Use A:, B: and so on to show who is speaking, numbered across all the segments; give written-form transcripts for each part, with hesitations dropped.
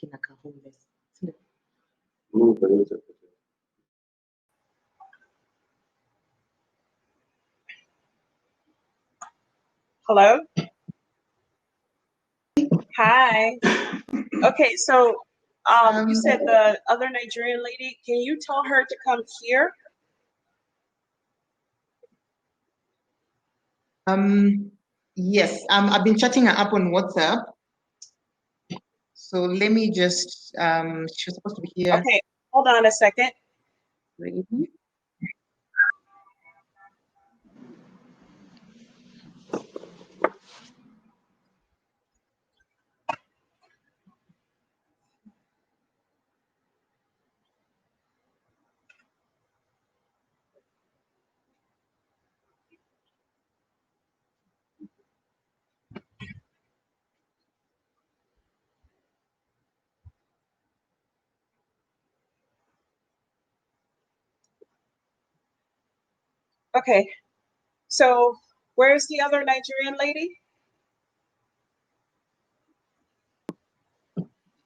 A: kinaka homeless. Isn't it?
B: Hello? Hi. Okay, so you said the other Nigerian lady, can you tell her to come here?
A: Yes, I've been chatting her up on WhatsApp. So let me just, she was supposed to be here.
B: Okay, hold on a second.
A: Ready?
B: Okay, so where's the other Nigerian lady?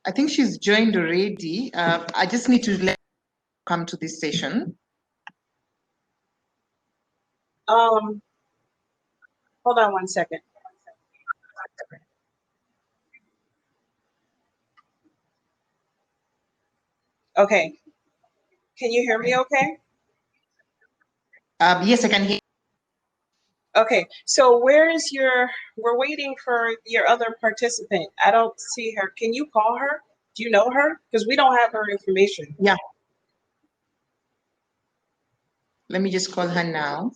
A: I think she's joined already. I just need to let her come to this session.
B: Hold on one second. Okay, can you hear me okay?
A: Yes, I can hear.
B: Okay, so we're waiting for your other participant. I don't see her. Can you call her? Do you know her? Because we don't have her information.
A: Yeah. Let me just call her now.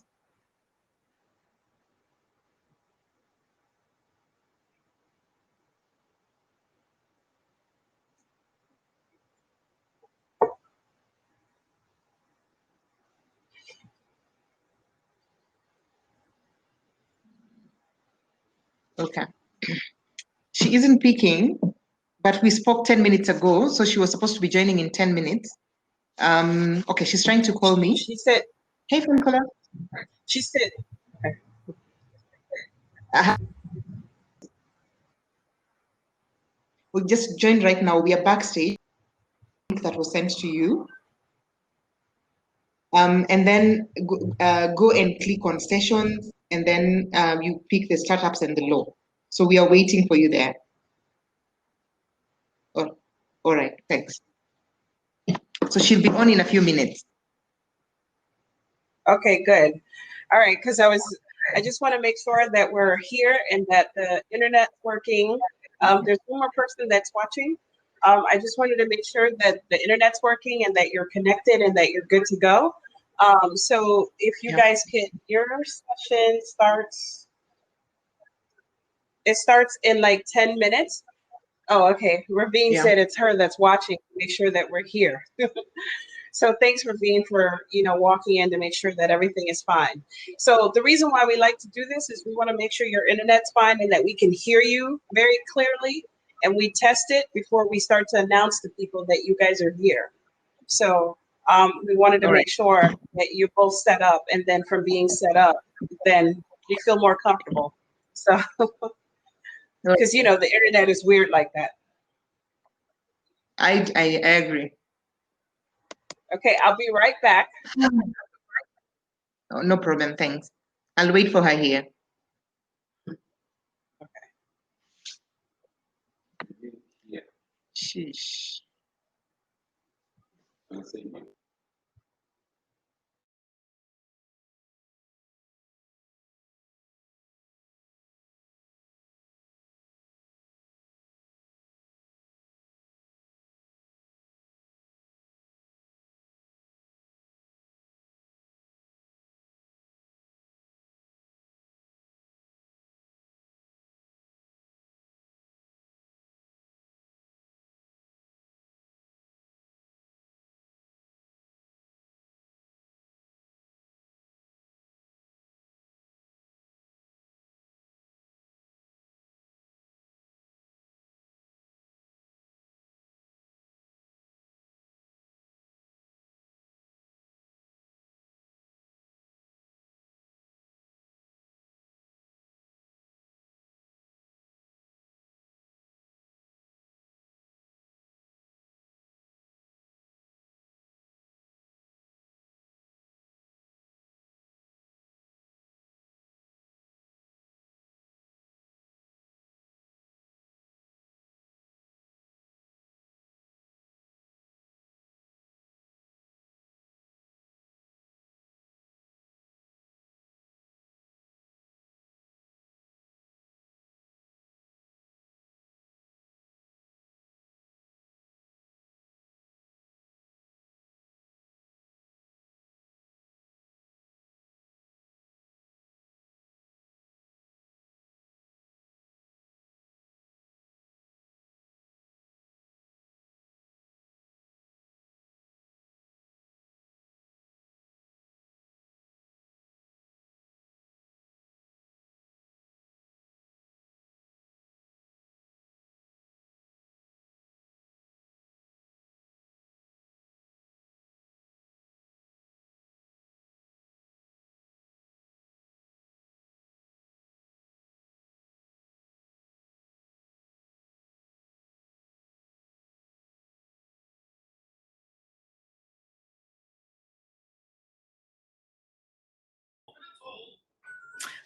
A: Okay. She isn't picking, but we spoke 10 minutes ago, so she was supposed to be joining in 10 minutes. Okay, she's trying to call me.
B: She said,
A: hey, Funkola.
B: she said, okay.
A: We just joined right now. We are backstage. That was sent to you. And then go and click on sessions, and then you pick the startups and the law. So we are waiting for you there. Oh, all right, thanks. So she'll be on in a few minutes.
B: Okay, good. All right, because I just want to make sure that we're here and that the internet's working. There's one more person that's watching. I just wanted to make sure that the internet's working and that you're connected and that you're good to go. So if you guys could, your session starts, it starts in like 10 minutes. Oh, okay. Ravine said it's her that's watching. Make sure that we're here. So thanks, Ravine, for walking in to make sure that everything is fine. So the reason why we like to do this is we want to make sure your internet's fine and that we can hear you very clearly, and we test it before we start to announce to people that you guys are here. So we wanted to make sure that you're both set up, and then from being set up, then you feel more comfortable. So because the internet is weird like that.
A: I agree.
B: Okay, I'll be right back.
A: Oh, no problem, thanks. I'll wait for her here.
B: Okay.
A: Yeah. Sheesh.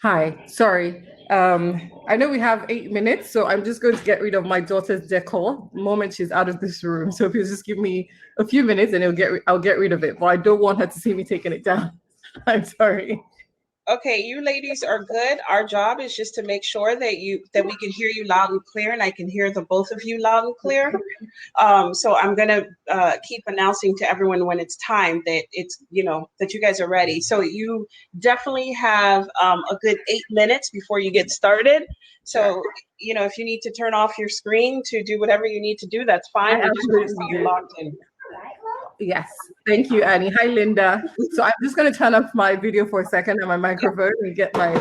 C: Hi, sorry. I know we have 8 minutes, so I'm just going to get rid of my daughter's decor the moment she's out of this room. So if you just give me a few minutes and I'll get rid of it, but I don't want her to see me taking it down. I'm sorry.
B: Okay, you ladies are good. Our job is just to make sure that we can hear you loud and clear, and I can hear the both of you loud and clear. So I'm gonna keep announcing to everyone when it's time that it's that you guys are ready. So you definitely have a good 8 minutes before you get started. So if you need to turn off your screen to do whatever you need to do, that's fine. We just want to see you logged in.
C: Yes, thank you, Annie. Hi, Linda. So I'm just going to turn off my video for a second and my microphone and get my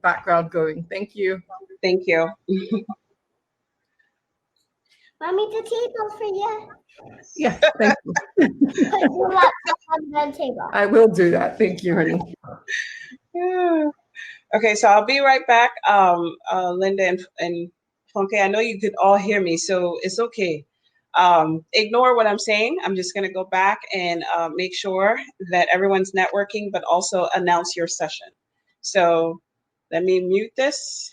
C: background going. Thank you.
B: Thank you.
D: Mommy, the table for you.
C: Yeah, thank you.
D: Put your laptop on the table.
C: I will do that. Thank you, honey.
B: Yeah. Okay, so I'll be right back. Linda and Funke, I know you could all hear me, so it's okay. Ignore what I'm saying. I'm just going to go back and make sure that everyone's networking, but also announce your session. So let me mute this.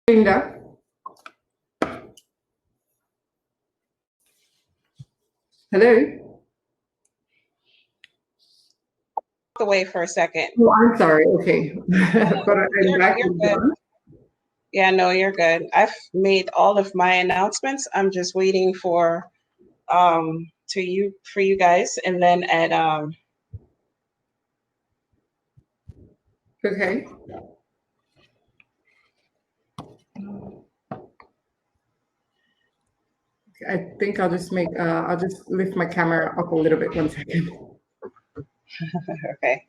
C: Linda. Hello.
B: Away for a second.
C: Oh, I'm sorry. Okay. But I'm back.
B: You're good. Yeah, no, you're good. I've made all of my announcements. I'm just waiting for you guys, and then at
C: Okay. I think I'll just lift my camera up a little bit. 1 second.
B: okay.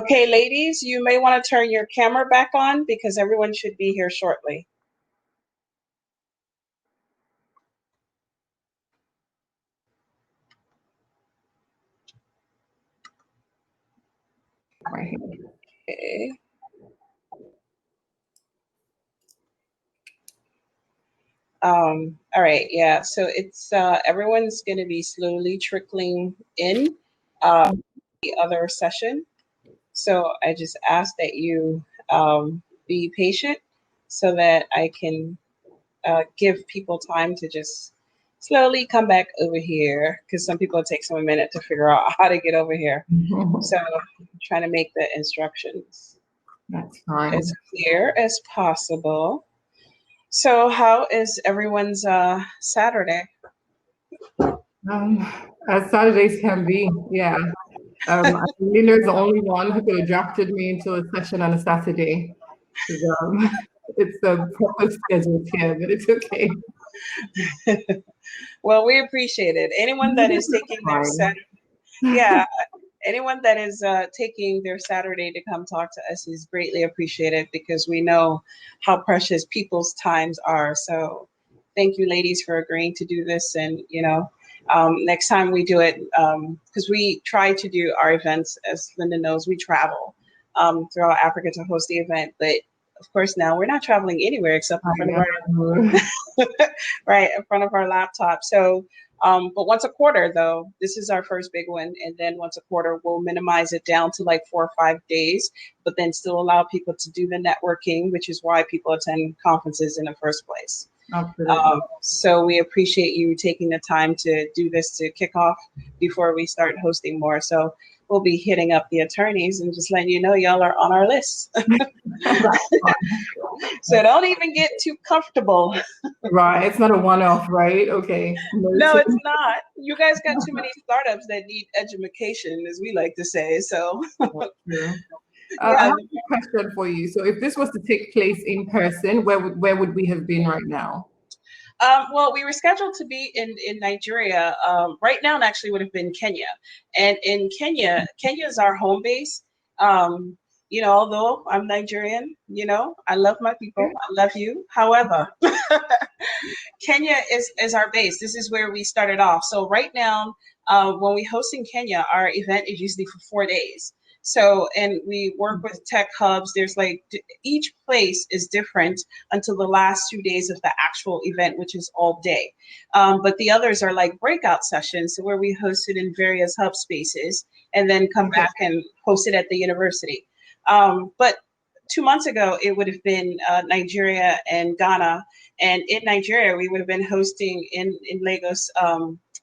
B: Okay, ladies, you may want to turn your camera back on because everyone should be here shortly.
C: Right.
B: Okay. All right, yeah, so it's everyone's going to be slowly trickling in the other session. So I just ask that you be patient so that I can give people time to just slowly come back over here because some people take some minute to figure out how to get over here. So I'm trying to make the instructions
C: That's fine.
B: as clear as possible. So how is everyone's Saturday?
C: As Saturdays can be, yeah. Lina's the only one who could have drafted me into a session on a Saturday. It's a proper schedule here, but it's okay.
B: Well, we appreciate it. Anyone that is taking their Saturday, yeah, anyone that is taking their Saturday to come talk to us is greatly appreciated because we know how precious people's times are. So thank you, ladies, for agreeing to do this. And, next time we do it, because we try to do our events, as Linda knows, we travel throughout Africa to host the event. But of course, now we're not traveling anywhere except in front of our, right, in front of our laptop. So but once a quarter, though, this is our first big one. And then once a quarter, we'll minimize it down to like 4 or 5 days, but then still allow people to do the networking, which is why people attend conferences in the first place. So we appreciate you taking the time to do this to kick off before we start hosting more. So we'll be hitting up the attorneys and just letting you know y'all are on our list. So don't even get too comfortable.
C: Right, it's not a one-off, right? Okay.
B: No, it's not. You guys got too many startups that need education, as we like to say. So
C: Yeah.
B: yeah.
C: I have a question for you. So if this was to take place in person, where would we have been right now?
B: Well, we were scheduled to be in Nigeria. Right now, it actually would have been Kenya. And in Kenya is our home base. Although I'm Nigerian, I love my people. I love you. However, Kenya is our base. This is where we started off. So right now, when we host in Kenya, our event is usually for 4 days. So, and we work with tech hubs. There's each place is different until the last 2 days of the actual event, which is all day. But the others are like breakout sessions, so where we host it in various hub spaces and then come back and host it at the university. But 2 months ago, it would have been Nigeria and Ghana. And in Nigeria, we would have been hosting in Lagos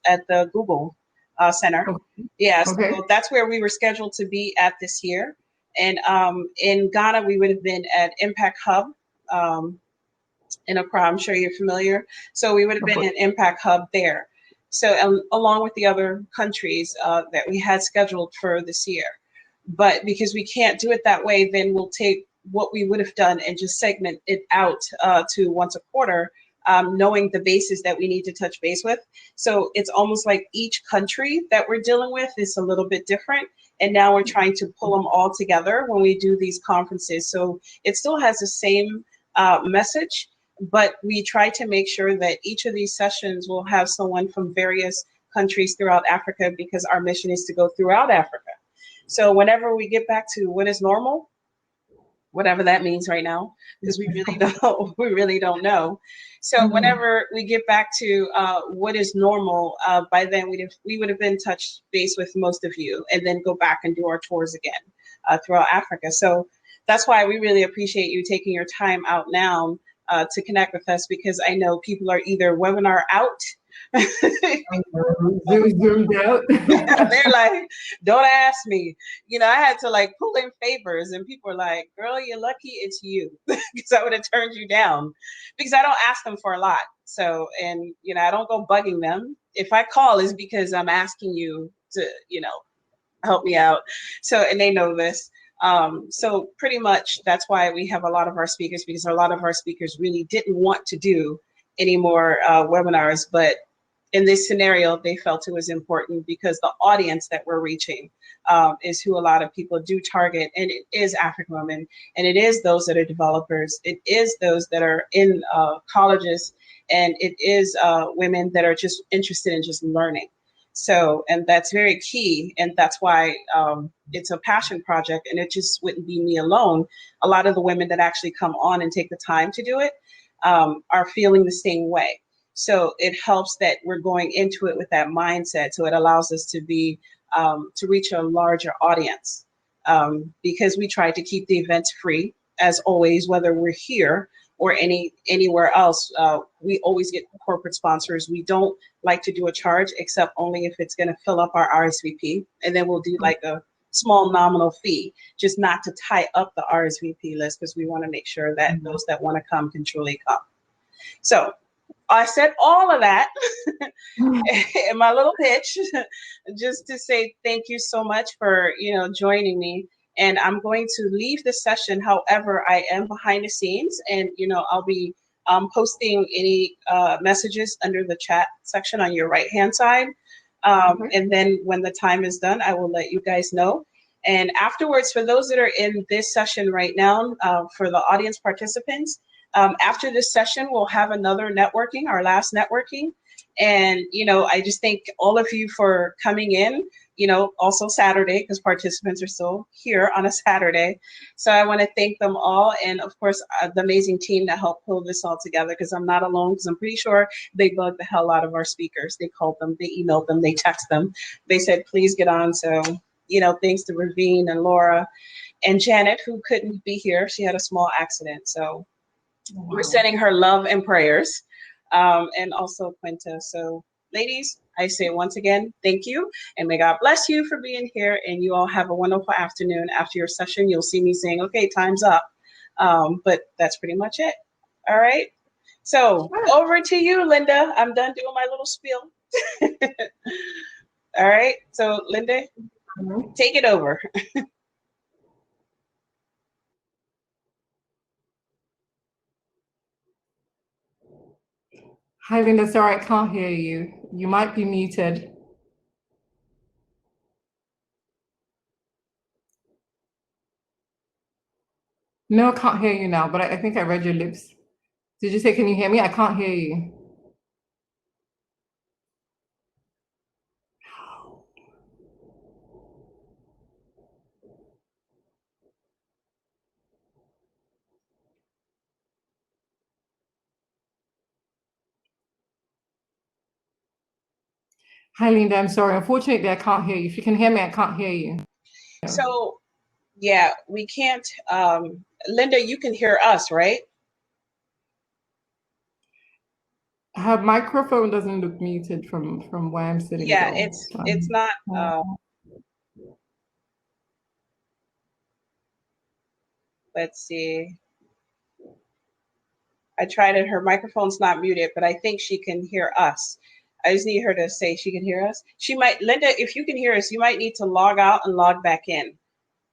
B: at the Google Center.
C: Okay.
B: Yeah,
C: Okay.
B: so that's where we were scheduled to be at this year. And in Ghana, we would have been at Impact Hub in Accra. I'm sure you're familiar. So we would have been at Impact Hub there. So along with the other countries that we had scheduled for this year. But because we can't do it that way, then we'll take what we would have done and just segment it out to once a quarter, knowing the bases that we need to touch base with. So it's almost like each country that we're dealing with is a little bit different. And now we're trying to pull them all together when we do these conferences. So it still has the same message, but we try to make sure that each of these sessions will have someone from various countries throughout Africa, because our mission is to go throughout Africa. So whenever we get back to what is normal, whatever that means right now, because we really don't know. So whenever we get back to what is normal, by then we would have been touched base with most of you, and then go back and do our tours again throughout Africa. So that's why we really appreciate you taking your time out now to connect with us, because I know people are either webinar out.
C: Zoomed out.
B: They're like, don't ask me. I had to pull in favors, and people are like, girl, you're lucky it's you, because I would have turned you down, because I don't ask them for a lot. So, and I don't go bugging them. If I call, is because I'm asking you to, help me out. So, and they know this. So pretty much that's why we have a lot of our speakers, because a lot of our speakers really didn't want to do any more webinars, but in this scenario, they felt it was important because the audience that we're reaching is who a lot of people do target, and it is African women, and it is those that are developers, it is those that are in colleges, and it is women that are just interested in just learning. So, and that's very key, and that's why it's a passion project, and it just wouldn't be me alone. A lot of the women that actually come on and take the time to do it are feeling the same way. So it helps that we're going into it with that mindset. So it allows us to be to reach a larger audience because we try to keep the events free as always, whether we're here or anywhere else. We always get corporate sponsors. We don't like to do a charge except only if it's going to fill up our RSVP, and then we'll do like a small nominal fee, just not to tie up the RSVP list, because we want to make sure that those that want to come can truly come. So I said all of that in my little pitch, just to say thank you so much for joining me. And I'm going to leave the session. However, I am behind the scenes, and I'll be posting any messages under the chat section on your right hand side. And then when the time is done, I will let you guys know. And afterwards, for those that are in this session right now, for the audience participants, after this session, we'll have another networking, our last networking. And, I just thank all of you for coming in, also Saturday, because participants are still here on a Saturday. So I want to thank them all. And of course, the amazing team that helped pull this all together, because I'm not alone, because I'm pretty sure they bugged the hell out of our speakers. They called them, they emailed them, they texted them. They said, please get on. So, thanks to Ravine and Laura and Janet, who couldn't be here. She had a small accident. So we're sending her love and prayers, and also Quinta. So ladies, I say once again, thank you, and may God bless you for being here, and you all have a wonderful afternoon. After your session, you'll see me saying, okay, time's up. But that's pretty much it. All right. So over to you, Linda. I'm done doing my little spiel. All right. So Linda, take it over.
C: Hi, Linda. Sorry, I can't hear you. You might be muted. No, I can't hear you now, but I think I read your lips. Did you say, can you hear me? I can't hear you. Hi, Linda. I'm sorry. Unfortunately, I can't hear you. If you can hear me, I can't hear you.
B: So, yeah, we can't. Linda, you can hear us, right?
C: Her microphone doesn't look muted from where I'm sitting.
B: Yeah,
C: though.
B: it's not. Let's see. I tried it. Her microphone's not muted, but I think she can hear us. I just need her to say she can hear us. She might, Linda, if you can hear us, you might need to log out and log back in.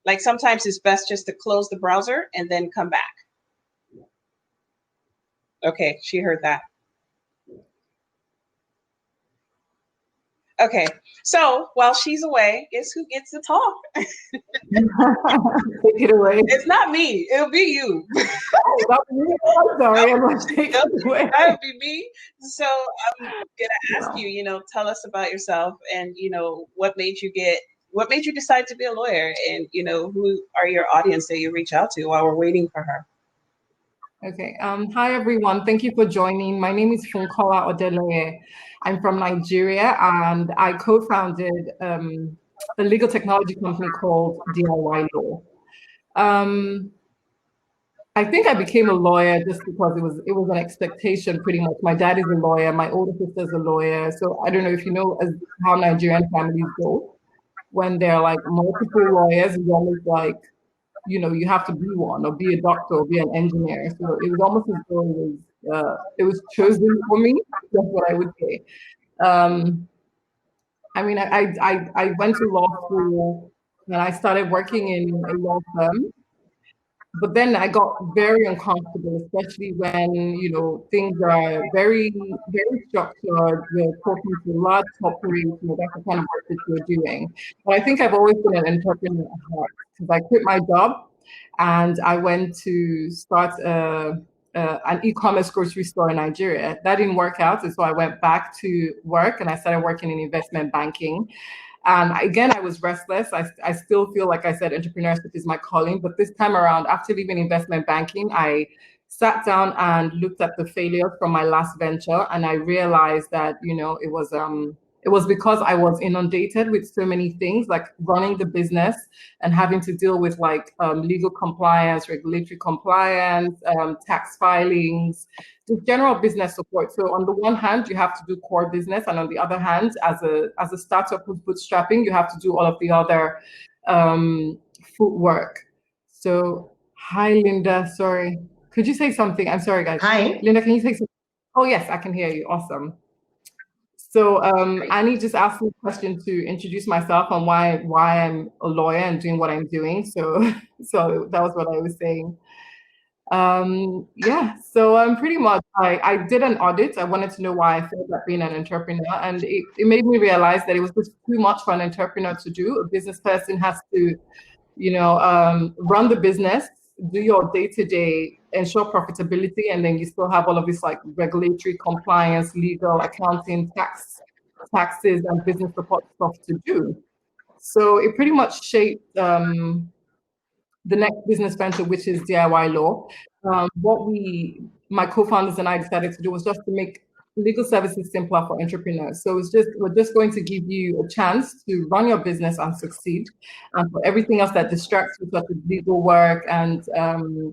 B: Like sometimes it's best just to close the browser and then come back. Okay, she heard that. Okay, so while she's away, guess who gets to talk?
C: Take it away.
B: It's not me. It'll be you.
C: I'm sorry.
B: That would be me. So I'm gonna ask you, tell us about yourself, and what made you decide to be a lawyer, and who are your audience that you reach out to while we're waiting for her.
C: Okay. Hi, everyone. Thank you for joining. My name is Funkola Odeleye. I'm from Nigeria, and I co-founded a legal technology company called DIY Law. I think I became a lawyer just because it was an expectation, pretty much. My dad is a lawyer. My older sister is a lawyer. So I don't know if you know how Nigerian families go. When there are like multiple lawyers, it's almost like, you have to be one, or be a doctor, or be an engineer. So it was almost as though it was chosen for me. That's what I would say. I mean, I went to law school and I started working in a law firm. But then I got very uncomfortable, especially when, you know, things are very, very structured. You're talking to large corporations, you know, that's the kind of work that you're doing. But I think I've always been an entrepreneur at heart, because I quit my job and I went to start an e-commerce grocery store in Nigeria. That didn't work out, and so I went back to work and I started working in investment banking. And again, I was restless. I still feel like I said entrepreneurship is my calling, but this time around, after leaving investment banking, I sat down and looked at the failures from my last venture, and I realized that, you know, it was because I was inundated with so many things, like running the business and having to deal with like legal compliance, regulatory compliance, tax filings, just general business support. So on the one hand, you have to do core business, and on the other hand, as a startup with bootstrapping, you have to do all of the other footwork. So hi, Linda. Sorry, could you say something? I'm sorry, guys.
A: Hi.
C: Linda, can you say something? Oh yes, I can hear you. Awesome. So Annie just asked me a question to introduce myself and why I'm a lawyer and doing what I'm doing. So so that was what I was saying. Yeah, so pretty much I did an audit. I wanted to know why I felt like being an entrepreneur, and it made me realize that it was just too much for an entrepreneur to do. A business person has to, you know, run the business, do your day-to-day, ensure profitability, and then you still have all of this like regulatory compliance, legal, accounting, taxes, and business support stuff to do. So it pretty much shaped the next business venture, which is DIY Law. What my co-founders and I decided to do was just to make legal services simpler for entrepreneurs. So we're just going to give you a chance to run your business and succeed. And for everything else that distracts you, such as legal work and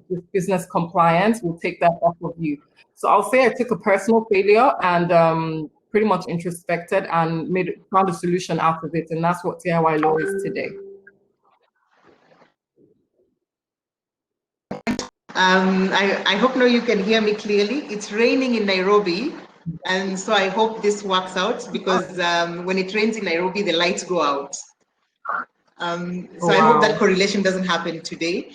C: with business compliance, we'll take that off of you. So I'll say I took a personal failure and pretty much introspected and found a solution out of it. And that's what DIY Law is today.
A: I hope now you can hear me clearly. It's raining in Nairobi, and so I hope this works out, because when it rains in Nairobi, the lights go out. So I hope that correlation doesn't happen today.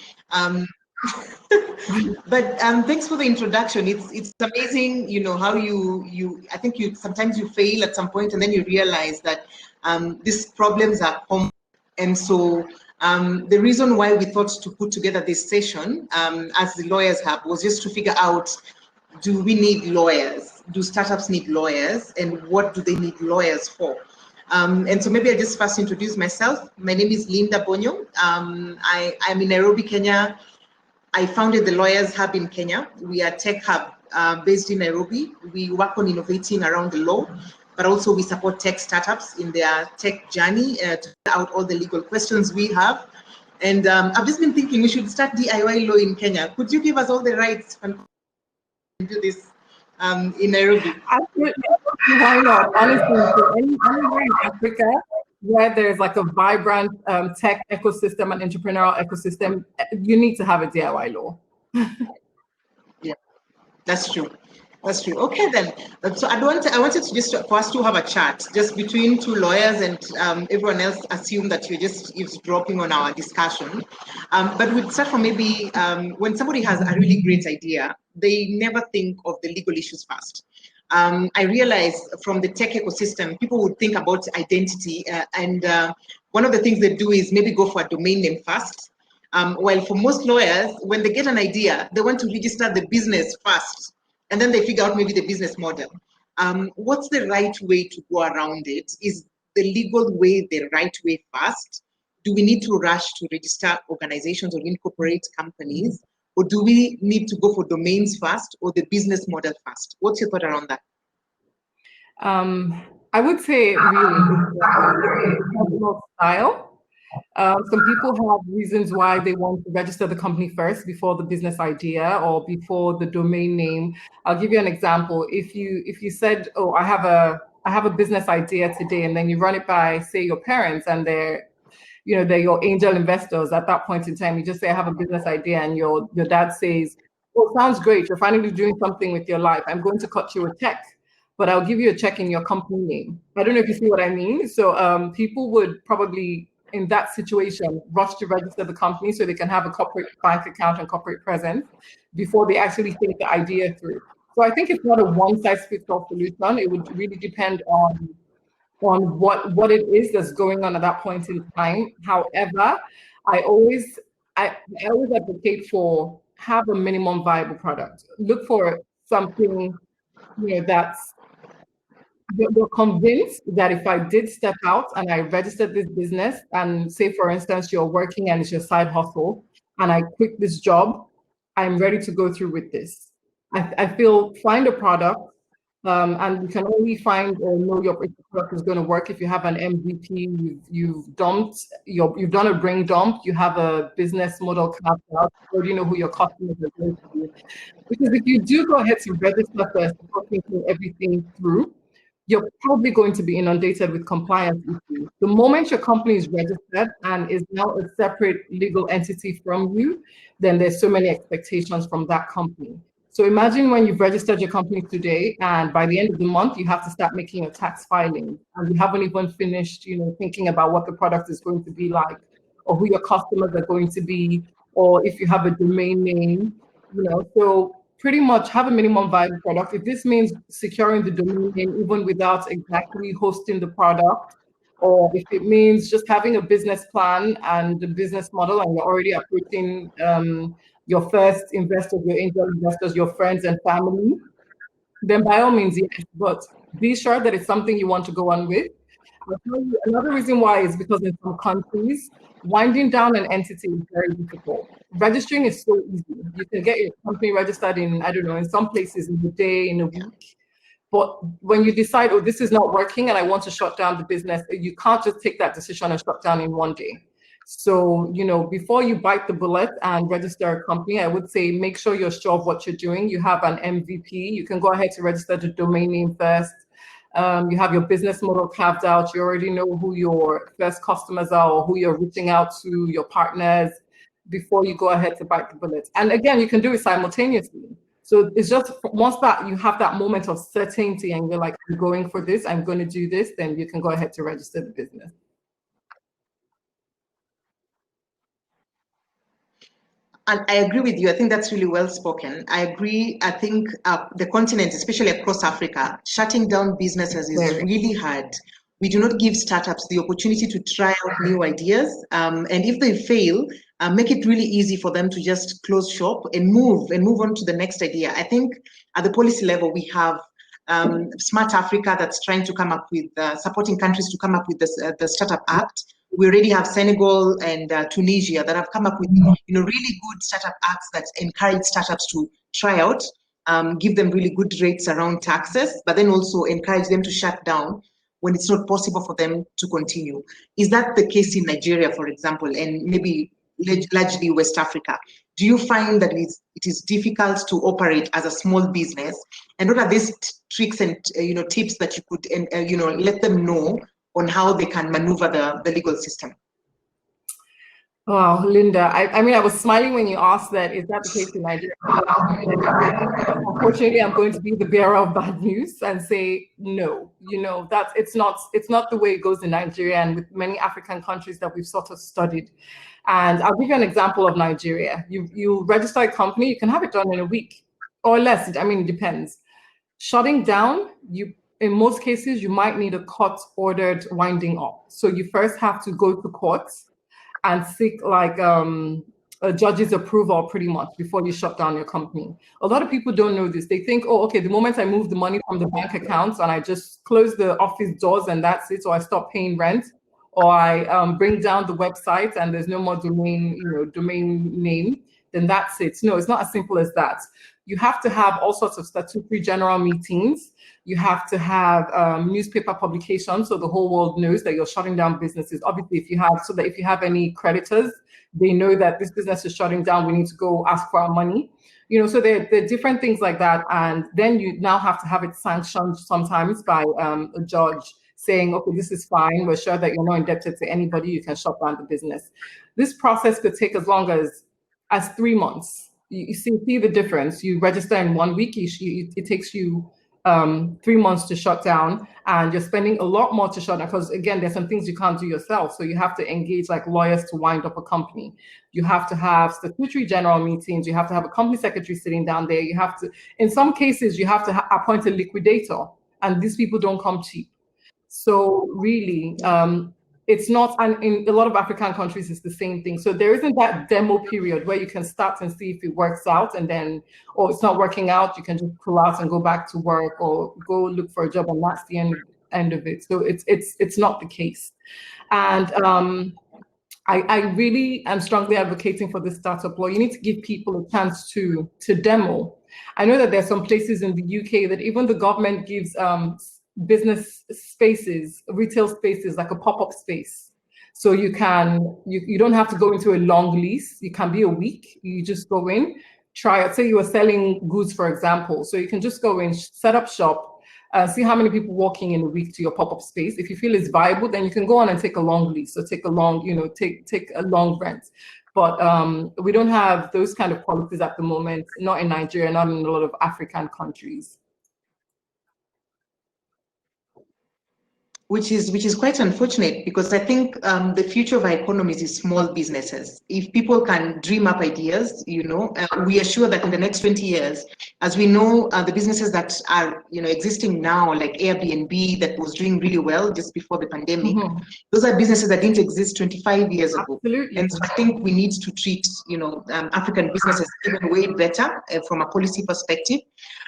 A: But thanks for the introduction. It's amazing, you know, how I think sometimes you fail at some point and then you realize that these problems are common. And so the reason why we thought to put together this session as the Lawyers Hub was just to figure out, do we need lawyers? Do startups need lawyers? And what do they need lawyers for? And so maybe I just first introduce myself. My name is Linda Bonyo. I'm in Nairobi, Kenya. I founded the Lawyers Hub in Kenya. We are a tech hub based in Nairobi. We work on innovating around the law, but also we support tech startups in their tech journey to figure out all the legal questions we have. And I've just been thinking we should start DIY law in Kenya. Could you give us all the rights and do this in Nairobi?
C: Absolutely. Why not? Honestly, anywhere in Africa where there's like a vibrant tech ecosystem and entrepreneurial ecosystem, you need to have a DIY law.
A: Yeah, that's true. That's true. Okay, then. So I wanted to just for us to have a chat just between two lawyers, and everyone else assume that you're just eavesdropping on our discussion. But we'd start from maybe when somebody has a really great idea, they never think of the legal issues first. I realize from the tech ecosystem, people would think about identity, and one of the things they do is maybe go for a domain name first. While for most lawyers, when they get an idea, they want to register the business first, and then they figure out maybe the business model. What's the right way to go around it? Is the legal way the right way first? Do we need to rush to register organizations or incorporate companies? Or do we need to go for domains first or the business model first? What's your thought around that?
C: I would say really personal style. Some people have reasons why they want to register the company first before the business idea or before the domain name. I'll give you an example. If you said, oh, I have a business idea today, and then you run it by, say, your parents, and they're your angel investors at that point in time, you just say, I have a business idea, and your dad says, oh, sounds great. You're finally doing something with your life. I'm going to cut you a check, but I'll give you a check in your company name. I don't know if you see what I mean. So people would probably in that situation, rush to register the company so they can have a corporate bank account and corporate presence before they actually think the idea through. So I think it's not a one-size-fits-all solution. It would really depend on what it is that's going on at that point in time. However, I always advocate for have a minimum viable product. Look for something that's we're convinced that if I did step out and I registered this business, and say for instance you're working and it's your side hustle, and I quit this job, I'm ready to go through with this. I feel find a product, and you can only find or know your product is going to work if you have an MVP. You've done a brain dump. You have a business model carved out. You already know who your customers are going to be. Because if you do go ahead to register first before thinking everything through, you're probably going to be inundated with compliance issues. The moment your company is registered and is now a separate legal entity from you, then there's so many expectations from that company. So imagine when you've registered your company today, and by the end of the month, you have to start making your tax filing, and you haven't even finished, thinking about what the product is going to be like, or who your customers are going to be, or if you have a domain name, So pretty much have a minimum viable product. If this means securing the domain name even without exactly hosting the product, or if it means just having a business plan and the business model, and you're already approaching your first investors, your angel investors, your friends and family, then by all means, yes. But be sure that it's something you want to go on with. I'll tell you another reason why is because in some countries, winding down an entity is very difficult. Registering is so easy. You can get your company registered in, I don't know, in some places in a day, in a week. But when you decide, oh, this is not working and I want to shut down the business, you can't just take that decision and shut down in one day. So, before you bite the bullet and register a company, I would say make sure you're sure of what you're doing. You have an MVP. You can go ahead to register the domain name first. You have your business model carved out. You already know who your first customers are or who you're reaching out to, your partners, before you go ahead to bite the bullet. And again, you can do it simultaneously. So it's just once that you have that moment of certainty and you're like, I'm going for this, I'm going to do this, then you can go ahead to register the business.
A: And I agree with you. I think that's really well spoken. I agree. I think the continent, especially across Africa, shutting down businesses is really hard. We do not give startups the opportunity to try out new ideas. And if they fail, make it really easy for them to just close shop and move on to the next idea. I think at the policy level, we have Smart Africa that's trying to come up with supporting countries to come up with the Startup Act. We already have Senegal and Tunisia that have come up with really good startup acts that encourage startups to try out, give them really good rates around taxes, but then also encourage them to shut down when it's not possible for them to continue. Is that the case in Nigeria, for example, and maybe largely West Africa? Do you find that it is difficult to operate as a small business? And what are these tricks and tips that you could let them know on how they can maneuver the legal system?
C: Wow, Linda, I mean, I was smiling when you asked that. Is that the case in Nigeria? Unfortunately, I'm going to be the bearer of bad news and say no. It's not the way it goes in Nigeria and with many African countries that we've sort of studied. And I'll give you an example of Nigeria. You register a company, you can have it done in a week or less. I mean, it depends. Shutting down, in most cases, you might need a court-ordered winding up. So you first have to go to court and seek a judge's approval pretty much before you shut down your company. A lot of people don't know this. They think, oh, okay, the moment I move the money from the bank accounts and I just close the office doors and that's it, or I stop paying rent, or I bring down the website and there's no more domain name, then that's it. No, it's not as simple as that. You have to have all sorts of statutory general meetings. You have to have newspaper publications so the whole world knows that you're shutting down businesses. Obviously, if you have any creditors, they know that this business is shutting down. We need to go ask for our money. So there are different things like that. And then you now have to have it sanctioned sometimes by a judge saying, okay, this is fine. We're sure that you're not indebted to anybody. You can shut down the business. This process could take as long as 3 months. You see the difference. You register in 1 week. It takes you 3 months to shut down, and you're spending a lot more to shut down because, again, there's some things you can't do yourself. So you have to engage like lawyers to wind up a company. You have to have statutory general meetings. You have to have a company secretary sitting down there. You have to, in some cases, you have to appoint a liquidator, and these people don't come cheap. So really, it's not, and in a lot of African countries, it's the same thing. So there isn't that demo period where you can start and see if it works out, and then, or it's not working out, you can just pull out and go back to work or go look for a job, and that's the end of it. So it's not the case. And I really am strongly advocating for the startup law. You need to give people a chance to demo. I know that there's some places in the UK that even the government gives business spaces, retail spaces, like a pop-up space. So you don't have to go into a long lease. You can be a week. You just go in, try it. Say you are selling goods, for example. So you can just go in, set up shop, see how many people walking in a week to your pop-up space. If you feel it's viable, then you can go on and take a long lease, or take a long, take a long rent. But we don't have those kind of policies at the moment, not in Nigeria, not in a lot of African countries.
A: Which is quite unfortunate, because I think the future of our economies is small businesses. If people can dream up ideas, we are sure that in the next 20 years, as we know, the businesses that are existing now, like Airbnb, that was doing really well just before the pandemic, those are businesses that didn't exist 25 years ago.
C: Absolutely.
A: And so I think we need to treat African businesses even way better from a policy perspective.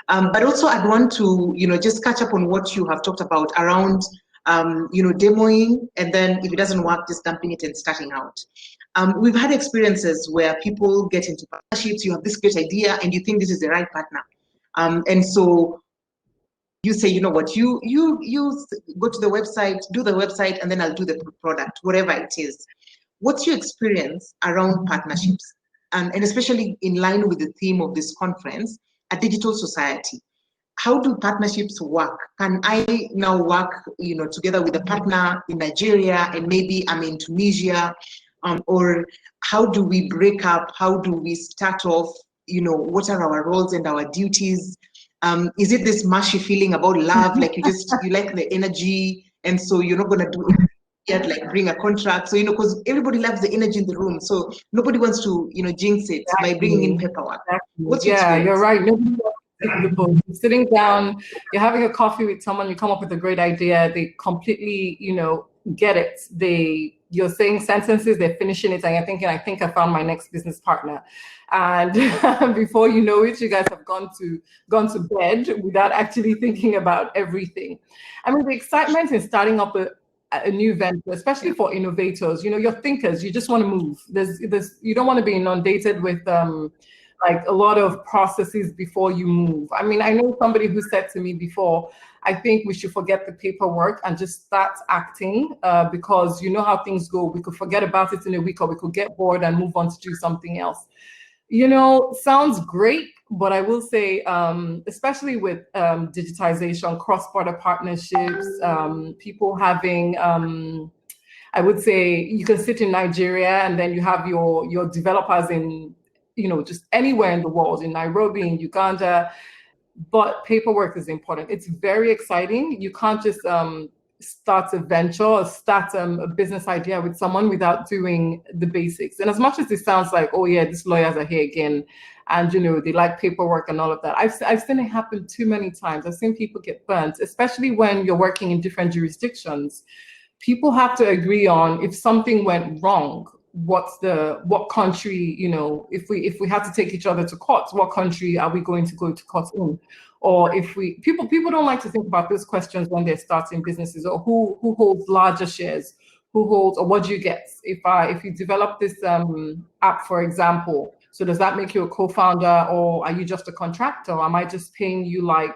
A: But also I'd want to just catch up on what you have talked about around demoing, and then if it doesn't work, just dumping it and starting out. We've had experiences where people get into partnerships. You have this great idea and you think this is the right partner, and so you say, you know what, you go to the website, do the website, and then I'll do the product, whatever it is. What's your experience around partnerships, and especially in line with the theme of this conference, a digital society? How do partnerships work? Can I now work, together with a partner in Nigeria, and maybe I'm in Tunisia, or how do we break up? How do we start off? What are our roles and our duties? Is it this mushy feeling about love, like you like the energy, and so you're not gonna do it yet, like bring a contract? So because everybody loves the energy in the room, so nobody wants to jinx it by bringing in paperwork. What's your experience?
C: You're right. You're sitting down, you're having a coffee with someone, you come up with a great idea, they completely, get it. You're saying sentences, they're finishing it, and you're thinking, I think I found my next business partner. And before you know it, you guys have gone to bed without actually thinking about everything. I mean, the excitement in starting up a new venture, especially for innovators, you're thinkers, you just want to move. You don't want to be inundated with like a lot of processes before you move. I mean, I know somebody who said to me before, I think we should forget the paperwork and just start acting, because you know how things go. We could forget about it in a week, or we could get bored and move on to do something else. Sounds great, but I will say, especially with digitization, cross-border partnerships, people having, I would say you can sit in Nigeria and then you have your developers in, just anywhere in the world, in Nairobi, in Uganda, but paperwork is important. It's very exciting. You can't just start a venture or start a business idea with someone without doing the basics. And as much as it sounds like, oh yeah, these lawyers are here again, and they like paperwork and all of that, I've seen it happen too many times. I've seen people get burnt, especially when you're working in different jurisdictions. People have to agree on, if something went wrong, what country, if we had to take each other to court, what country are we going to go to court in? Or if people don't like to think about those questions when they're starting businesses, or who holds larger shares, who holds, or what do you get if you develop this app, for example? So does that make you a co-founder, or are you just a contractor? Or am I just paying you like,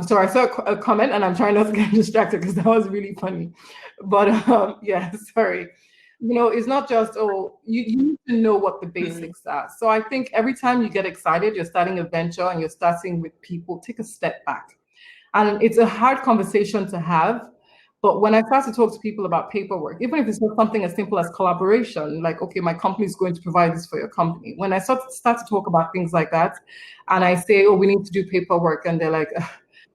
C: so I saw a comment and I'm trying not to get distracted because that was really funny. But yeah, sorry. It's not just, you need to know what the basics are. So I think every time you get excited, you're starting a venture and you're starting with people, take a step back. And it's a hard conversation to have. But when I start to talk to people about paperwork, even if it's not something as simple as collaboration, like, okay, my company is going to provide this for your company. When I start to talk about things like that, and I say, oh, we need to do paperwork, and they're like,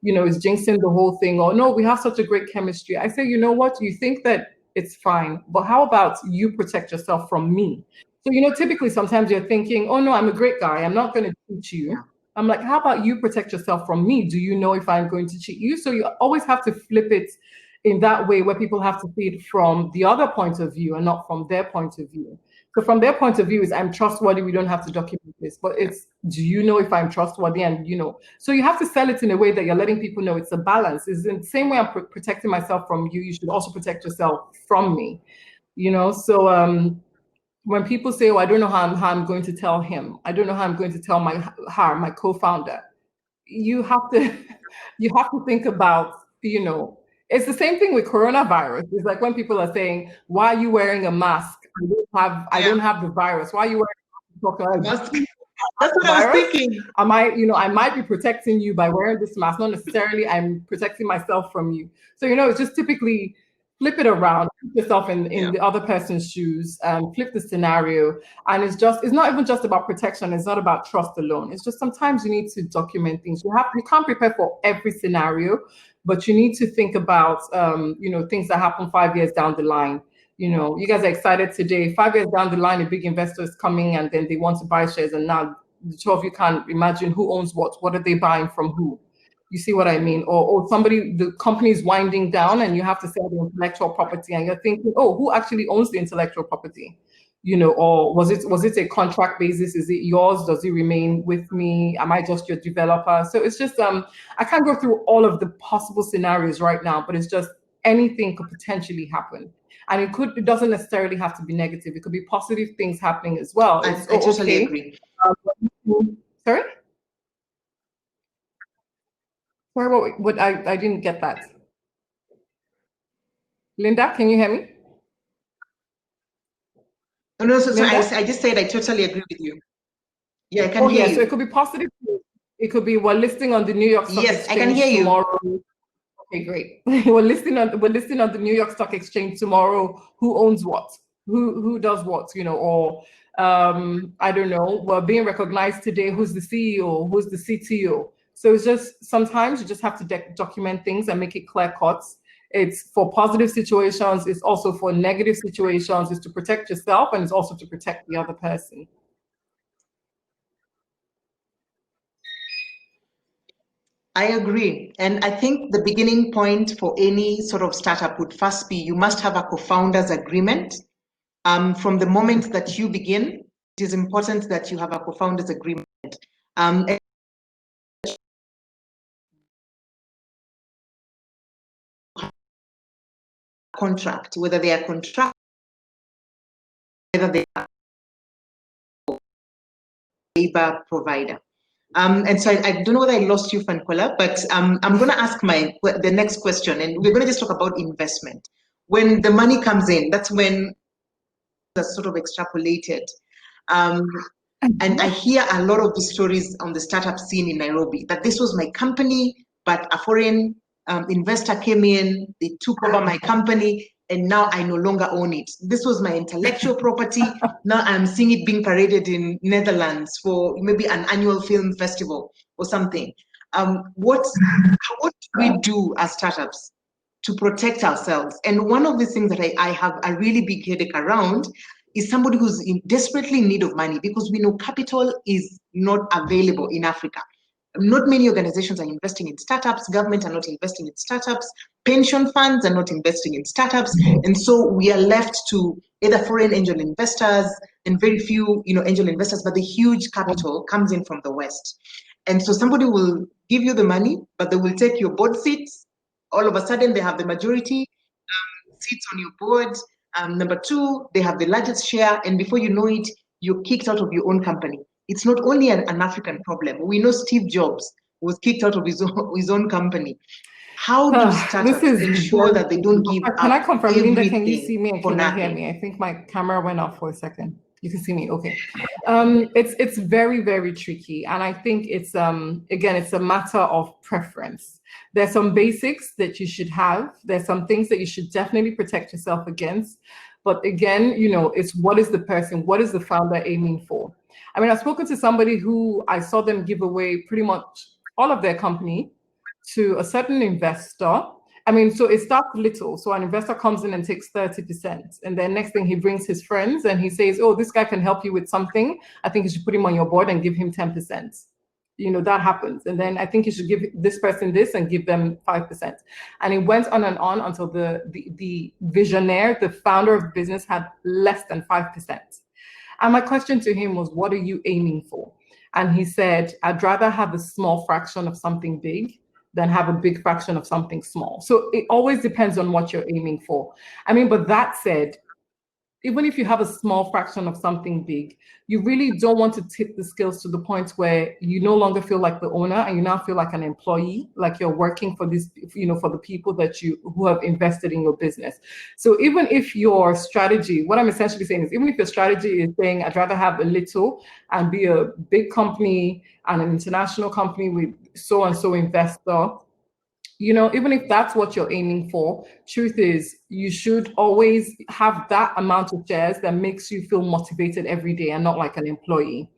C: is jinxing the whole thing, or no, we have such a great chemistry. I say, you know what, you think that it's fine, but how about you protect yourself from me? So, typically sometimes you're thinking, oh no, I'm a great guy, I'm not going to cheat you.
A: Yeah.
C: I'm like, how about you protect yourself from me? Do you know if I'm going to cheat you? So you always have to flip it in that way, where people have to see it from the other point of view and not from their point of view. So from their point of view is, I'm trustworthy, we don't have to document this. But it's, do you know if I'm trustworthy? And so you have to sell it in a way that you're letting people know it's a balance. It's in the same way I'm protecting myself from you, you should also protect yourself from me. So when people say, oh, I don't know how I'm going to tell him, I don't know how I'm going to tell my co-founder, you have to think about, it's the same thing with coronavirus. It's like when people are saying, why are you wearing a mask? I don't have the virus. Why are you wearing a mask?
A: That's what I was thinking.
C: I might be protecting you by wearing this mask. Not necessarily I'm protecting myself from you. So, it's just typically flip it around, put yourself in the other person's shoes, flip the scenario. And it's not even just about protection. It's not about trust alone. It's just sometimes you need to document things. You can't prepare for every scenario, but you need to think about, things that happen 5 years down the line. You guys are excited today. 5 years down the line, a big investor is coming and then they want to buy shares. And now the two of you can't imagine who owns what. What are they buying from who? You see what I mean? Or the company is winding down and you have to sell the intellectual property and you're thinking, oh, who actually owns the intellectual property? Or was it a contract basis? Is it yours? Does it remain with me? Am I just your developer? So it's just, I can't go through all of the possible scenarios right now, but it's just anything could potentially happen. And it doesn't necessarily have to be negative. It could be positive things happening as well.
A: I totally agree.
C: Sorry? Sorry, what I didn't get that. Linda, can you hear me?
A: No, so I just said I totally agree with you. Yeah, I can hear you.
C: So it could be positive. It could be we're listing on the New York Stock Exchange
A: I can hear
C: tomorrow. You. Okay, great. we're listing on the New York Stock Exchange tomorrow. Who owns what? Who does what? Or I don't know. We're being recognized today. Who's the CEO? Who's the CTO? So it's just sometimes you just have to document things and make it clear cuts. It's for positive situations. It's also for negative situations. It's to protect yourself and it's also to protect the other person.
A: I agree. And I think the beginning point for any sort of startup would first be you must have a co-founders agreement. From the moment that you begin, it is important that you have a co-founders agreement. Contract, whether they are contract, whether they are labor provider. And so I don't know whether I lost you, Fankola, but I'm going to ask the next question, and we're going to just talk about investment. When the money comes in, that's when that's sort of extrapolated. And I hear a lot of the stories on the startup scene in Nairobi, that this was my company, but a foreign investor came in, they took over my company, and now I no longer own it. This was my intellectual property. Now I'm seeing it being paraded in Netherlands for maybe an annual film festival or something. What do we do as startups to protect ourselves? And one of the things that I have a really big headache around is somebody who's desperately in need of money, because we know capital is not available in Africa. Not many organizations are investing in startups, government are not investing in startups, pension funds are not investing in startups, and so we are left to either foreign angel investors and very few angel investors, but the huge capital comes in from the West. And so somebody will give you the money, but they will take your board seats. All of a sudden, they have the majority seats on your board. Number two, they have the largest share, and before you know it, you're kicked out of your own company. It's not only an African problem. We know Steve Jobs was kicked out of his own company. How do startups ensure that they don't give up?
C: Can I confirm, Linda, can you see me and
A: can
C: you hear me? I think my camera went off for a second. You can see me, okay. It's very, very tricky. And I think it's, again, it's a matter of preference. There's some basics that you should have. There's some things that you should definitely protect yourself against. But again, it's what is the founder aiming for? I mean, I've spoken to somebody who I saw them give away pretty much all of their company to a certain investor. I mean, so it starts little. So an investor comes in and takes 30%. And then next thing he brings his friends and he says, oh, this guy can help you with something. I think you should put him on your board and give him 10%. That happens. And then I think you should give this person this and give them 5%. And it went on and on until the visionaire, the founder of the business, had less than 5%. And my question to him was, what are you aiming for? And he said, I'd rather have a small fraction of something big than have a big fraction of something small. So it always depends on what you're aiming for. I mean, but that said, even if you have a small fraction of something big, you really don't want to tip the scales to the point where you no longer feel like the owner and you now feel like an employee, like you're working for this, for the people who have invested in your business. So even if your strategy, what I'm essentially saying is, even if your strategy is saying, I'd rather have a little and be a big company and an international company with so-and-so investor, even if that's what you're aiming for, truth is you should always have that amount of shares that makes you feel motivated every day and not like an employee.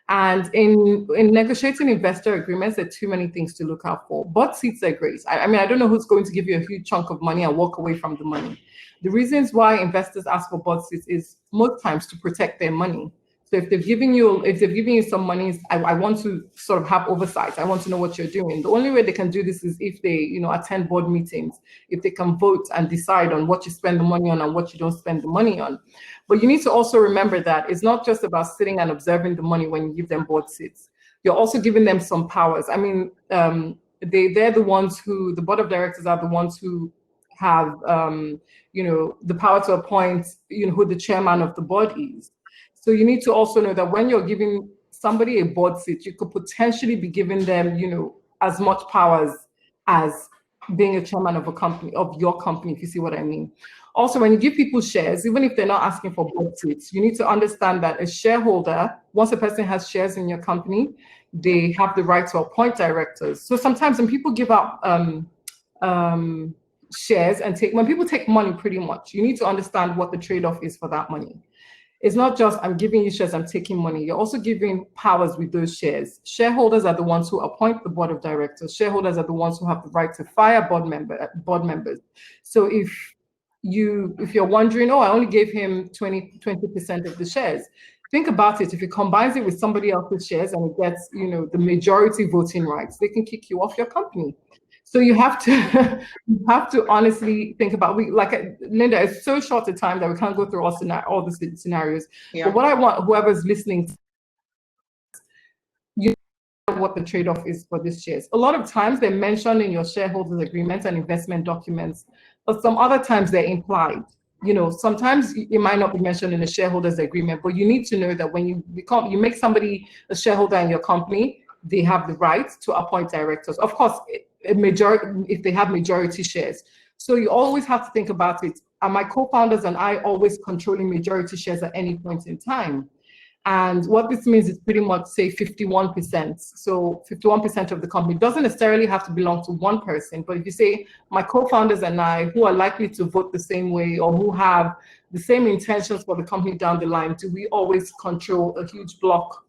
C: And in negotiating investor agreements, there are too many things to look out for. Board seats are great. I mean, I don't know who's going to give you a huge chunk of money and walk away from the money. The reasons why investors ask for board seats is most times to protect their money. So if they've given you some money, I want to sort of have oversight. I want to know what you're doing. The only way they can do this is if they, attend board meetings, if they can vote and decide on what you spend the money on and what you don't spend the money on. But you need to also remember that it's not just about sitting and observing the money when you give them board seats. You're also giving them some powers. I mean, they're the ones who, the board of directors are the ones who have, the power to appoint, who the chairman of the board is. So you need to also know that when you're giving somebody a board seat, you could potentially be giving them, as much powers as being a chairman of a company, of your company, if you see what I mean. Also, when you give people shares, even if they're not asking for board seats, you need to understand that a shareholder, once a person has shares in your company, they have the right to appoint directors. So sometimes when people give out shares and when people take money pretty much, you need to understand what the trade-off is for that money. It's not just I'm giving you shares, I'm taking money. You're also giving powers with those shares. Shareholders are the ones who appoint the board of directors. Shareholders are the ones who have the right to fire board members. So if you're wondering, oh, I only gave him 20% of the shares, think about it. If he combines it with somebody else's shares and it gets, the majority voting rights, they can kick you off your company. So you have to honestly think about, Linda, it's so short a time that we can't go through all the scenarios. Yeah. But what I want whoever's listening, you know what the trade-off is for these shares. A lot of times they're mentioned in your shareholders agreements and investment documents, but some other times they're implied. Sometimes it might not be mentioned in the shareholders agreement, but you need to know that when you make somebody a shareholder in your company, they have the right to appoint directors. Of course, a majority, if they have majority shares. So you always have to think about it. Are my co-founders and I always controlling majority shares at any point in time? And what this means is pretty much, say, 51%. So 51% of the company doesn't necessarily have to belong to one person. But if you say my co-founders and I, who are likely to vote the same way or who have the same intentions for the company down the line, do we always control a huge block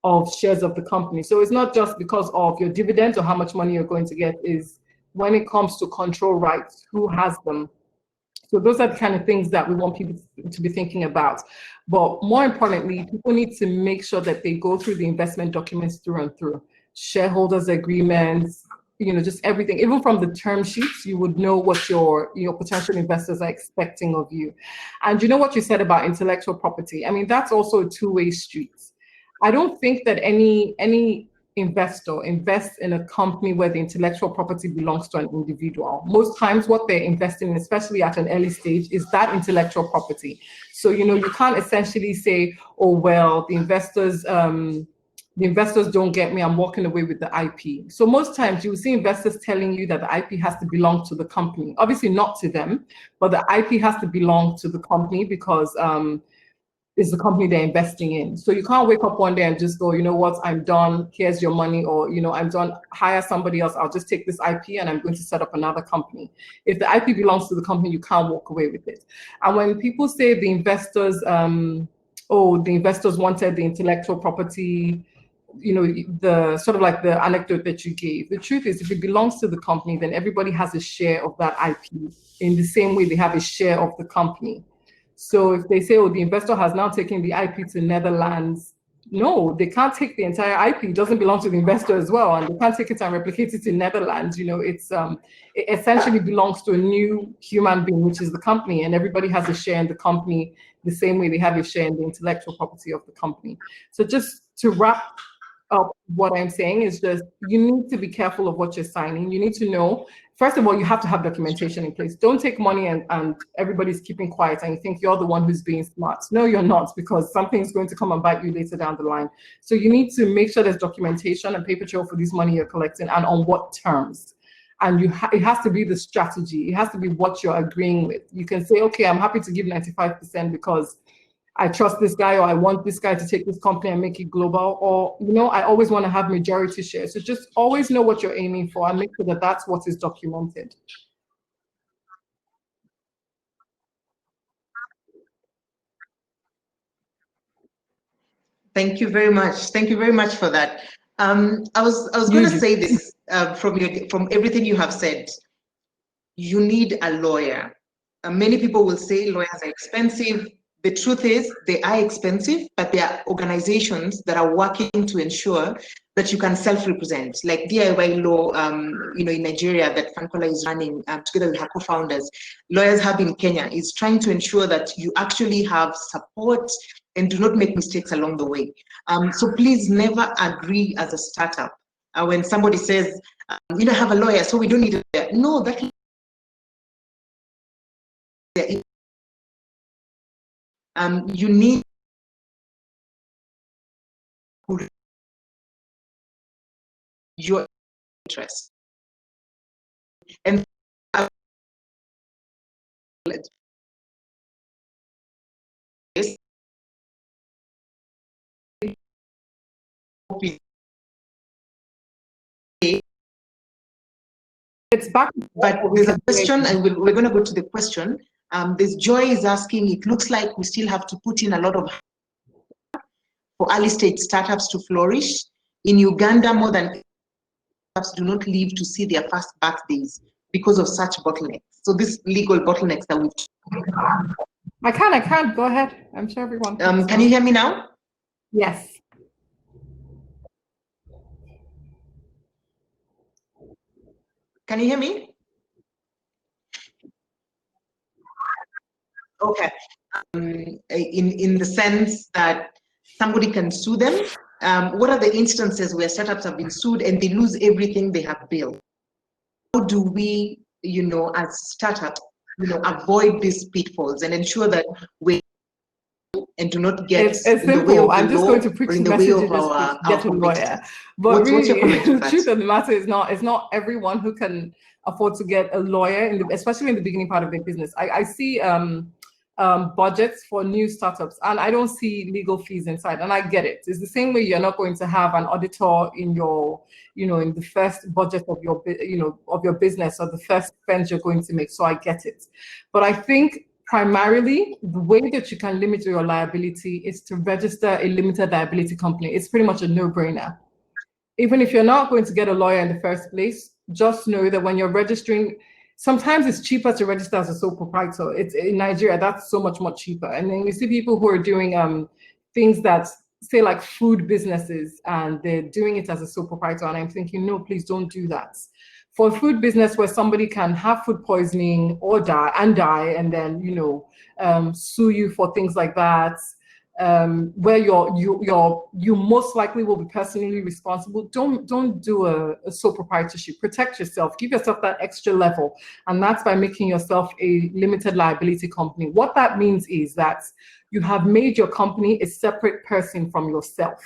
C: of shares of the company? So it's not just because of your dividends or how much money you're going to get, is when it comes to control rights, who has them? So those are the kind of things that we want people to be thinking about. But more importantly, people need to make sure that they go through the investment documents through and through. Shareholders agreements, just everything. Even from the term sheets, you would know what your potential investors are expecting of you. And what you said about intellectual property, I mean, that's also a two-way street. I don't think that any investor invests in a company where the intellectual property belongs to an individual. Most times what they're investing in, especially at an early stage, is that intellectual property. So, you can't essentially say, oh, well, the investors don't get me, I'm walking away with the IP. So most times you will see investors telling you that the IP has to belong to the company. Obviously not to them, but the IP has to belong to the company because is the company they're investing in. So you can't wake up one day and just go, you know what, I'm done, here's your money, or, I'm done, hire somebody else, I'll just take this IP and I'm going to set up another company. If the IP belongs to the company, you can't walk away with it. And when people say the investors, the investors wanted the intellectual property the sort of like the anecdote that you gave. The truth is, if it belongs to the company, then everybody has a share of that IP in the same way they have a share of the company. So if they say, oh, the investor has now taken the IP to Netherlands, no, they can't take the entire IP. It doesn't belong to the investor as well, and they can't take it and replicate it in Netherlands. It essentially belongs to a new human being, which is the company, and everybody has a share in the company the same way they have a share in the intellectual property of the company. So just to wrap up what I'm saying is just, you need to be careful of what you're signing. You need to know, first of all, you have to have documentation in place. Don't take money and everybody's keeping quiet and you think you're the one who's being smart. No, you're not, because something's going to come and bite you later down the line. So you need to make sure there's documentation and paper trail for this money you're collecting, and on what terms. And it has to be the strategy. It has to be what you're agreeing with. You can say, okay, I'm happy to give 95% because I trust this guy, or I want this guy to take this company and make it global, or, I always want to have majority shares. So just always know what you're aiming for and make sure that that's what is documented.
A: Thank you very much. Thank you very much for that. I was going to say this from everything you have said. You need a lawyer. Many people will say lawyers are expensive. The truth is they are expensive, but there are organizations that are working to ensure that you can self-represent, like DIY Law, in Nigeria that Fankola is running together with her co-founders. Lawyers Hub in Kenya is trying to ensure that you actually have support and do not make mistakes along the way. So please never agree as a startup when somebody says, you don't have a lawyer, so we don't need a lawyer. No, that you need your interest. And
C: it's back,
A: but there's a question, and we're going to go to the question. This Joy is asking, it looks like we still have to put in a lot of for early stage startups to flourish. In Uganda, more than startups do not live to see their first birthdays because of such bottlenecks. So this legal bottlenecks that we've.
C: I can't. Go ahead. I'm sure everyone.
A: Can you hear me now?
C: Yes.
A: Can you hear me? Okay. In the sense that somebody can sue them. What are the instances where startups have been sued and they lose everything they have built? How do we, as startups, avoid these pitfalls and ensure that we and do not get
C: it's simple. I'm just going to preach the message of get a lawyer. But really, the truth of the matter is it's not everyone who can afford to get a lawyer, especially in the beginning part of their business. I see budgets for new startups, and I don't see legal fees inside, and I get it. It's the same way you're not going to have an auditor in your, in the first budget of your, of your business or the first spend you're going to make. So I get it, but I think primarily the way that you can limit your liability is to register a limited liability company. It's pretty much a no-brainer. Even if you're not going to get a lawyer in the first place, just know that when you're registering, sometimes it's cheaper to register as a sole proprietor. It's in Nigeria, that's so much more cheaper. And then you see people who are doing things that say like food businesses, and they're doing it as a sole proprietor. And I'm thinking, no, please don't do that. For a food business where somebody can have food poisoning or die, and then, sue you for things like that, where you most likely will be personally responsible. Don't do a sole proprietorship. Protect yourself. Give yourself that extra level, and that's by making yourself a limited liability company. What that means is that you have made your company a separate person from yourself,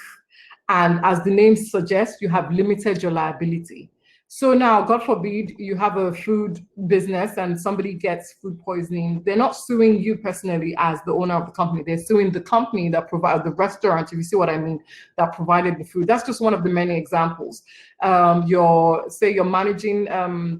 C: and as the name suggests, you have limited your liability. So now, God forbid, you have a food business and somebody gets food poisoning. They're not suing you personally as the owner of the company. They're suing the company that provided the restaurant, if you see what I mean, that provided the food. That's just one of the many examples. You're managing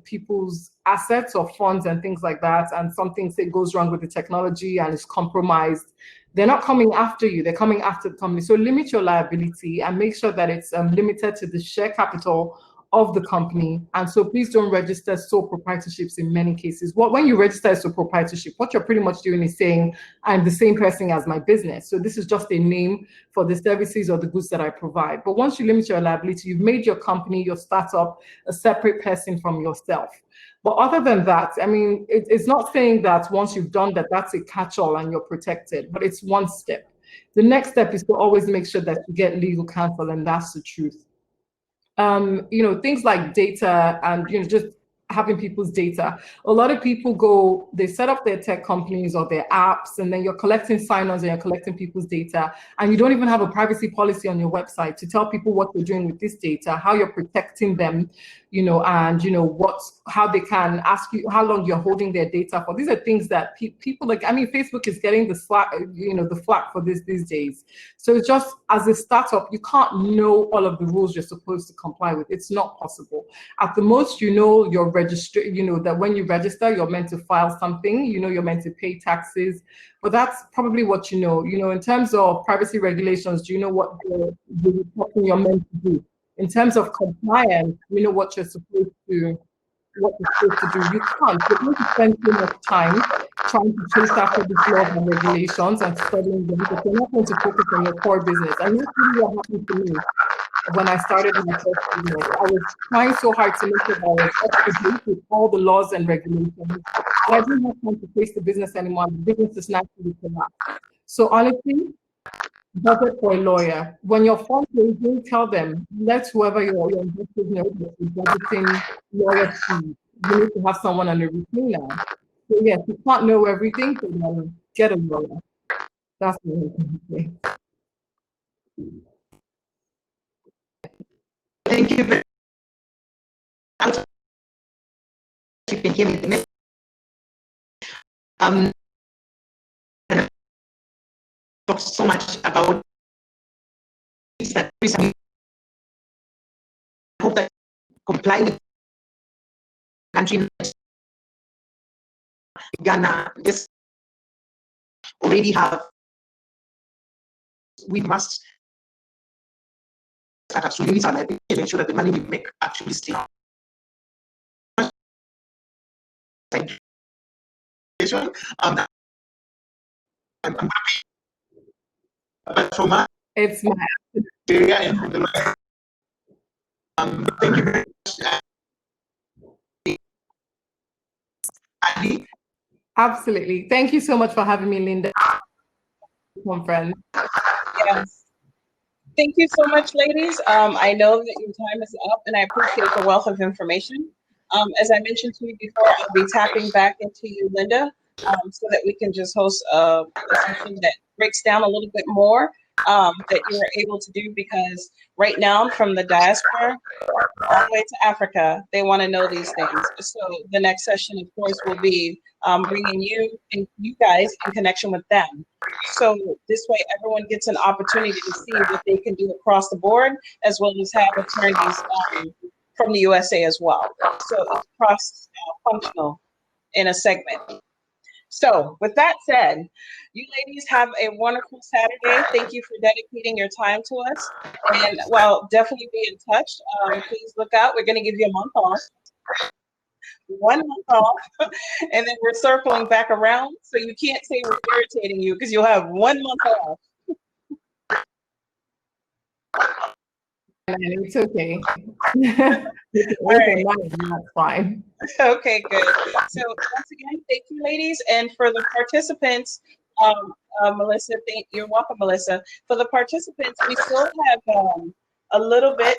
C: people's assets or funds and things like that, and something, say, goes wrong with the technology and is compromised. They're not coming after you, they're coming after the company. So limit your liability and make sure that it's limited to the share capital of the company. And so please don't register sole proprietorships in many cases. When you register as a proprietorship, what you're pretty much doing is saying, I'm the same person as my business. So this is just a name for the services or the goods that I provide. But once you limit your liability, you've made your company, your startup, a separate person from yourself. But other than that, I mean, it's not saying that once you've done that, that's a catch-all and you're protected, but it's one step. The next step is to always make sure that you get legal counsel, and that's the truth. Things like data and, just having people's data. A lot of people they set up their tech companies or their apps, and then you're collecting sign-ons and you're collecting people's data, and you don't even have a privacy policy on your website to tell people what you're doing with this data, how you're protecting them, and how they can ask you how long you're holding their data for. These are things that people Facebook is getting the slack, the flack for this these days. So it's just, as a startup, you can't know all of the rules you're supposed to comply with. It's not possible. At the most, you're registered, that when you register, you're meant to file something, you're meant to pay taxes, but that's probably what in terms of privacy regulations, do you know what you're meant to do? In terms of compliance, what you're supposed to do. You can't. You're going to spend so much time trying to chase after these laws and regulations and studying them, but you're not going to focus on your core business. And that's really what happened to me when I started my first business. I was trying so hard to make sure that I was up to date with all the laws and regulations, but I didn't have time to face the business anymore. The business is naturally collapsed. So honestly, budget for a lawyer. When you're fundraising, tell them, let whoever your investors know that you're budgeting lawyer fees. You need to have someone on a retainer. So yes, you can't know everything, so then get a lawyer. That's what I'm saying.
A: Thank you very much. You can hear me. Talk so much about that. I hope that comply with country. Ghana, this already have. We must actually ensure that the money we make actually stays. Thank you. I'm happy. But from my
C: It's my
A: area and from the thank you very much. Ali.
C: Absolutely. Thank you so much for having me, Linda. Conference.
B: Yes. Thank you so much, ladies. I know that your time is up, and I appreciate the wealth of information. As I mentioned to you before, I'll be tapping back into you, Linda, so that we can just host a session that breaks down a little bit more that you were able to do, because right now from the diaspora all the way to Africa, they want to know these things. So the next session, of course, will be bringing you and you guys in connection with them. So this way, everyone gets an opportunity to see what they can do across the board, as well as have attorneys from the USA as well. So it's cross-functional in a segment. So with that said, you ladies have a wonderful Saturday. Thank you for dedicating your time to us. And while definitely be in touch, please look out. We're going to give you a month off. 1 month off, and then we're circling back around. So you can't say we're irritating you, because you'll have 1 month off.
C: It's okay.
B: All right.
C: That's fine.
B: Okay, good. So once again, thank you, ladies. And for the participants, Melissa, you're welcome, Melissa. For the participants, we still have a little bit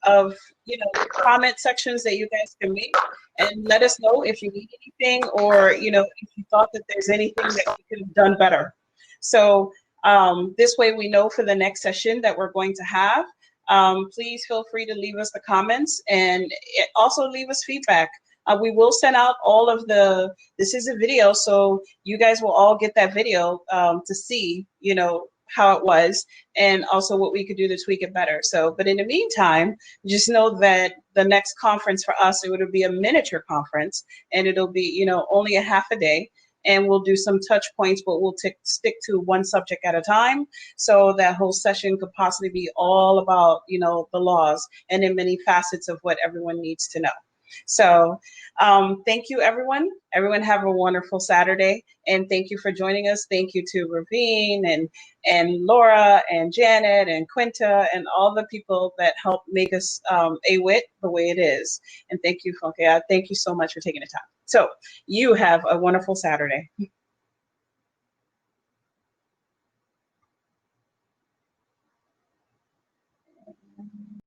B: of comment sections that you guys can make, and let us know if you need anything, or if you thought that there's anything that we could have done better. So this way we know for the next session that we're going to have. Please feel free to leave us the comments, and also leave us feedback. We will send out all of this is a video, so you guys will all get that video to see, how it was, and also what we could do to tweak it better. So, but in the meantime, just know that the next conference for us, it would be a miniature conference, and it'll be, only a half a day. and we'll do some touch points, but we'll stick to one subject at a time. So that whole session could possibly be all about, you know, the laws and in many facets of what everyone needs to know. So thank you, everyone. Everyone have a wonderful Saturday. And thank you for joining us. Thank you to Ravine and Laura and Janet and Quinta and all the people that help make us AWIT the way it is. And thank you, Funke. Thank you so much for taking the time. So you have a wonderful Saturday.